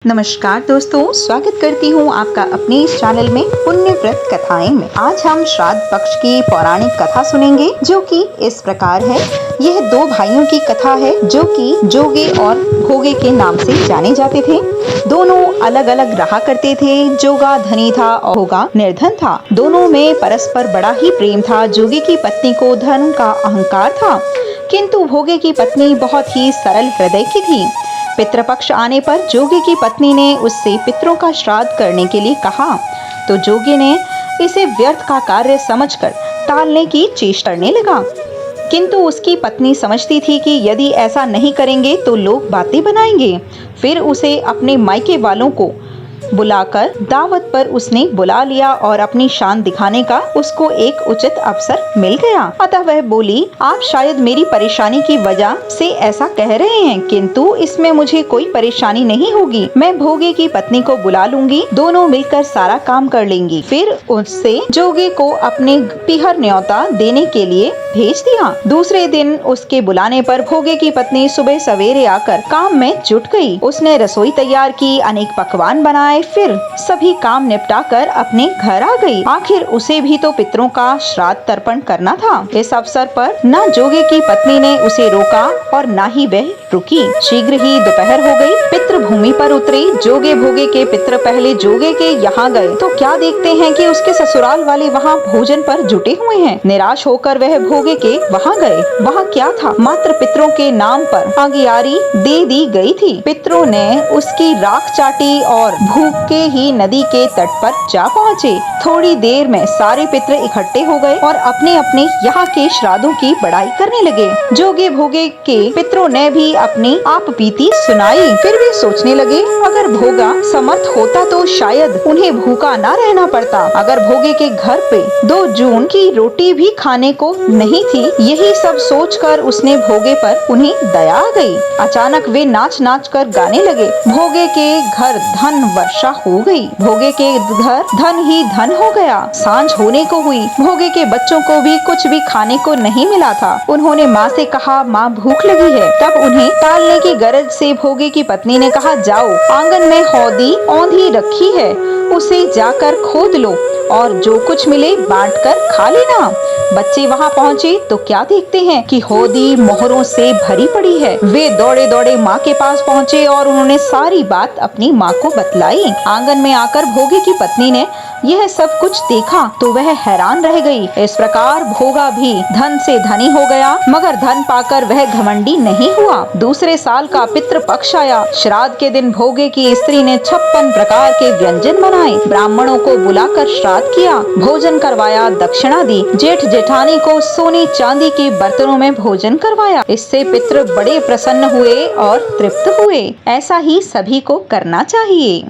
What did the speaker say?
नमस्कार दोस्तों, स्वागत करती हूँ आपका अपने इस चैनल में पुण्य व्रत कथाएं में। आज हम श्राद्ध पक्ष की पौराणिक कथा सुनेंगे जो कि इस प्रकार है। यह दो भाइयों की कथा है जो कि जोगे और भोगे के नाम से जाने जाते थे। दोनों अलग अलग रहा करते थे। जोगा धनी था और भोगा निर्धन था। दोनों में परस्पर बड़ा ही प्रेम था। जोगे की पत्नी को धन का अहंकार था, किंतु भोगे की पत्नी बहुत ही सरल हृदय की थी। पितृपक्ष आने पर जोगे की पत्नी ने उससे पितरों का श्राद्ध करने के लिए कहा, तो जोगे ने इसे व्यर्थ का कार्य समझकर टालने की चेष्टा करने लगा। किंतु उसकी पत्नी समझती थी कि यदि ऐसा नहीं करेंगे तो लोग बातें बनाएंगे। फिर उसे अपने मायके वालों को बुलाकर दावत पर उसने बुला लिया और अपनी शान दिखाने का उसको एक उचित अवसर मिल गया। अतः वह बोली, आप शायद मेरी परेशानी की वजह से ऐसा कह रहे हैं, किंतु इसमें मुझे कोई परेशानी नहीं होगी। मैं भोगे की पत्नी को बुला लूंगी, दोनों मिलकर सारा काम कर लेंगी। फिर उससे जोगे को अपने पीहर न्योता देने के लिए भेज दिया। दूसरे दिन उसके बुलाने पर भोगे की पत्नी सुबह सवेरे आकर काम में जुट गई। उसने रसोई तैयार की, अनेक पकवान बनाए, फिर सभी काम निपटाकर अपने घर आ गई। आखिर उसे भी तो पितरों का श्राद्ध तर्पण करना था। इस अवसर पर न जोगे की पत्नी ने उसे रोका और न ही वह रुकी। शीघ्र ही दोपहर हो गई। पितृ भूमि पर उतरे। जोगे भोगे के पितर पहले जोगे के यहाँ गए तो क्या देखते हैं कि उसके ससुराल वाले वहाँ भोजन पर जुटे हुए हैं। निराश होकर वह भोगे के वहाँ गए। वहाँ क्या था, मात्र पितरों के नाम पर आगियारी दे दी गई थी। पितरों ने उसकी राख चाटी और भूखे ही नदी के तट पर जा पहुँचे। थोड़ी देर में सारे पितर इकट्ठे हो गए और अपने अपने यहाँ के श्राद्धों की बड़ाई करने लगे। जोगे भोगे के पितरों ने भी अपनी आप बीती सुनाई। फिर वे सोचने लगे, अगर भोगा समर्थ होता तो शायद उन्हें भूखा न रहना पड़ता। अगर भोगे के घर पे 2 जून की रोटी भी खाने को नहीं थी। यही सब सोचकर उसने भोगे पर उन्हें दया आ गई। अचानक वे नाच नाच कर गाने लगे। भोगे के घर धन वर्षा हो गई। भोगे के घर धन ही धन हो गया। सांझ होने को हुई। भोगे के बच्चों को भी कुछ भी खाने को नहीं मिला था। उन्होंने माँ से कहा, माँ भूख लगी है। तब उन्हें टालने की गरज से भोगे की पत्नी ने कहा, जाओ आंगन में हौदी औंधी रखी है, उसे जाकर खोद लो और जो कुछ मिले बांट कर खा लेना। बच्चे वहाँ पहुँचे तो क्या देखते हैं कि हौदी मोहरों से भरी पड़ी है। वे दौड़े दौड़े माँ के पास पहुँचे और उन्होंने सारी बात अपनी माँ को बतलाई। आंगन में आकर भोगे की पत्नी ने यह सब कुछ देखा तो वह हैरान रह गई। इस प्रकार भोगा भी धन से धनी हो गया, मगर धन पाकर वह घमंडी नहीं हुआ। दूसरे साल का पितृ पक्ष आया। श्राद्ध के दिन भोगे की स्त्री ने 56 प्रकार के व्यंजन बनाए। ब्राह्मणों को बुलाकर श्राद्ध किया, भोजन करवाया, दक्षिणा दी। जेठ जेठानी को सोने चांदी के बर्तनों में भोजन करवाया। इससे पितृ बड़े प्रसन्न हुए और तृप्त हुए। ऐसा ही सभी को करना चाहिए।